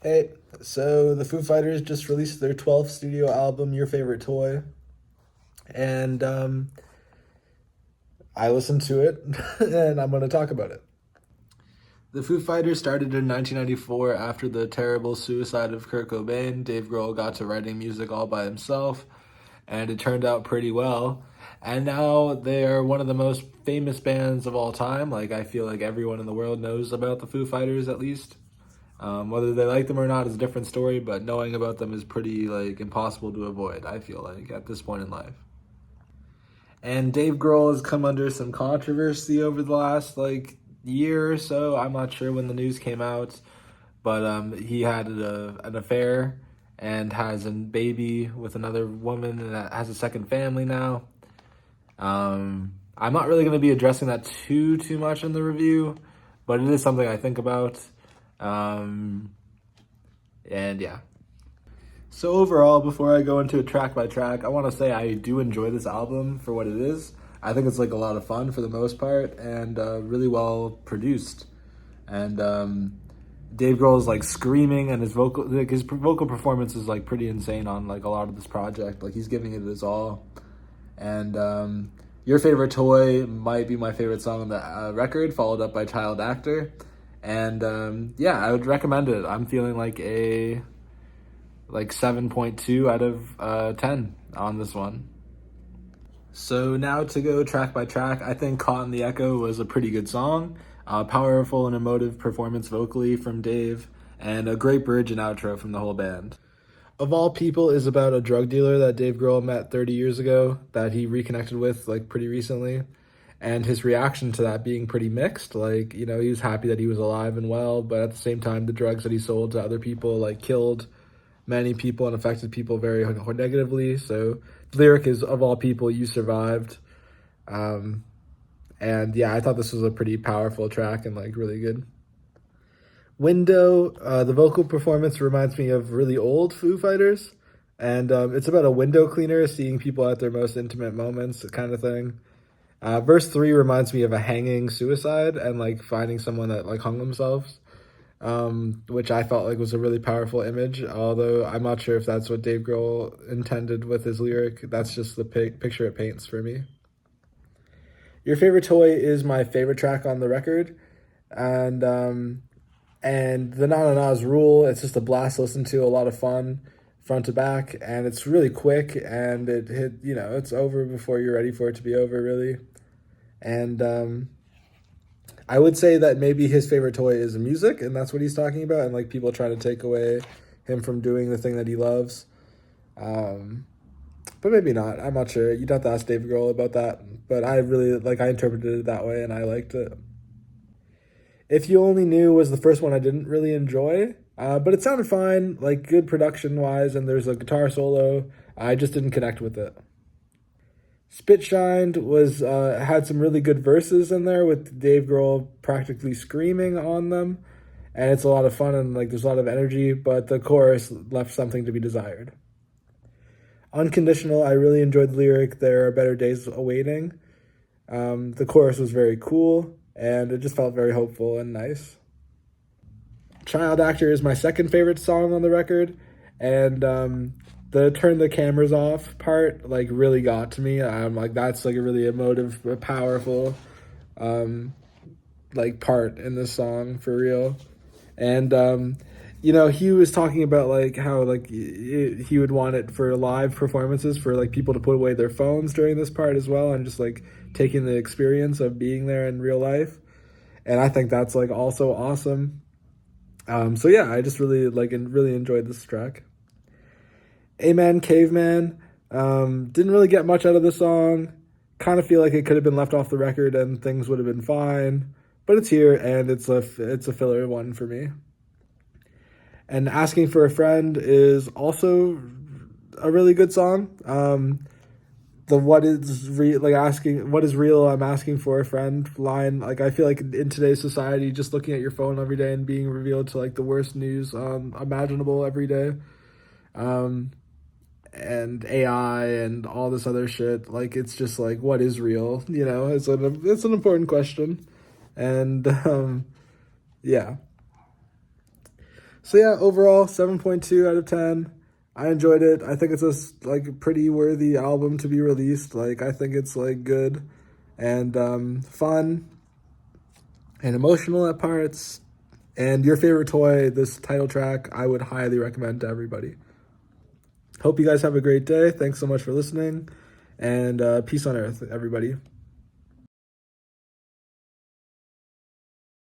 Hey, so the Foo Fighters just released their 12th studio album, Your Favorite Toy, and I listened to it, and I'm going to talk about it. The Foo Fighters started in 1994 after the terrible suicide of Kurt Cobain. Dave Grohl got to writing music all by himself, and it turned out pretty well. And now they are one of the most famous bands of all time. Like, I feel like everyone in the world knows about the Foo Fighters, at least. Whether they like them or not is a different story, but knowing about them is pretty like impossible to avoid, I feel like, at this point in life. And Dave Grohl has come under some controversy over the last like year or so. I'm not sure when the news came out, but he had an affair and has a baby with another woman and has a second family now. I'm not really going to be addressing that too much in the review, but it is something I think about. And yeah. So overall, before I go into it track by track, I want to say I do enjoy this album for what it is. I think it's like a lot of fun for the most part and really well produced. And Dave Grohl is like screaming, and his vocal performance is like pretty insane on like a lot of this project. Like he's giving it his all. And Your Favorite Toy might be my favorite song on the record, followed up by Child Actor. And yeah, I would recommend it. I'm feeling like a 7.2 out of 10 on this one. So now to go track by track, I think Caught in the Echo was a pretty good song. Powerful and emotive performance vocally from Dave, and a great bridge and outro from the whole band. Of All People is about a drug dealer that Dave Grohl met 30 years ago that he reconnected with like pretty recently. And his reaction to that being pretty mixed. Like, you know, he was happy that he was alive and well, but at the same time, the drugs that he sold to other people like killed many people and affected people very negatively. So the lyric is, "Of all people, you survived." And yeah, I thought this was a pretty powerful track and like really good. Window, the vocal performance reminds me of really old Foo Fighters. And it's about a window cleaner seeing people at their most intimate moments, kind of thing. Verse 3 reminds me of a hanging suicide and like finding someone that like hung themselves, which I felt like was a really powerful image, although I'm not sure if that's what Dave Grohl intended with his lyric. That's just the picture it paints for me. Your Favorite Toy is my favorite track on the record, and the Na Na Na's Rule, it's just a blast to listen to, a lot of fun front to back, and it's really quick, and it hit, you know, it's over before you're ready for it to be over, really. And I would say that maybe his favorite toy is music, and that's what he's talking about, and like people trying to take away him from doing the thing that he loves. But maybe not. I'm not sure. You'd have to ask Dave Grohl about that. But I really I interpreted it that way, and I liked it. If You Only Knew was the first one I didn't really enjoy, but it sounded fine, like good production wise, and there's a guitar solo. I just didn't connect with it. Spit Shined was had some really good verses in there with Dave Grohl practically screaming on them, and it's a lot of fun and like there's a lot of energy, but the chorus left something to be desired. Unconditional, I really enjoyed the lyric, "There are better days awaiting." The chorus was very cool, and it just felt very hopeful and nice. Child Actor is my second favorite song on the record, and the turn the cameras off part like really got to me. Like that's like a really emotive, powerful like part in this song for real. And you know, he was talking about like how like he would want it for live performances for like people to put away their phones during this part as well, and just like taking the experience of being there in real life. And I think that's like also awesome. So yeah, I just really really enjoyed this track. Amen Caveman, didn't really get much out of the song. Kind of feel like it could have been left off the record and things would have been fine, but it's here and it's a filler one for me. And Asking for a Friend is also a really good song. The asking what is real, I'm asking for a friend line, like I feel like in today's society, just looking at your phone every day and being revealed to like the worst news imaginable every day, and AI and all this other shit, like it's just like what is real, you know? It's an important question. And yeah. So yeah, overall 7.2 out of 10. I enjoyed it. I think it's a like pretty worthy album to be released. Like I think it's like good and fun and emotional at parts. And Your Favorite Toy, this title track, I would highly recommend to everybody. Hope you guys have a great day. Thanks so much for listening, and peace on earth, everybody.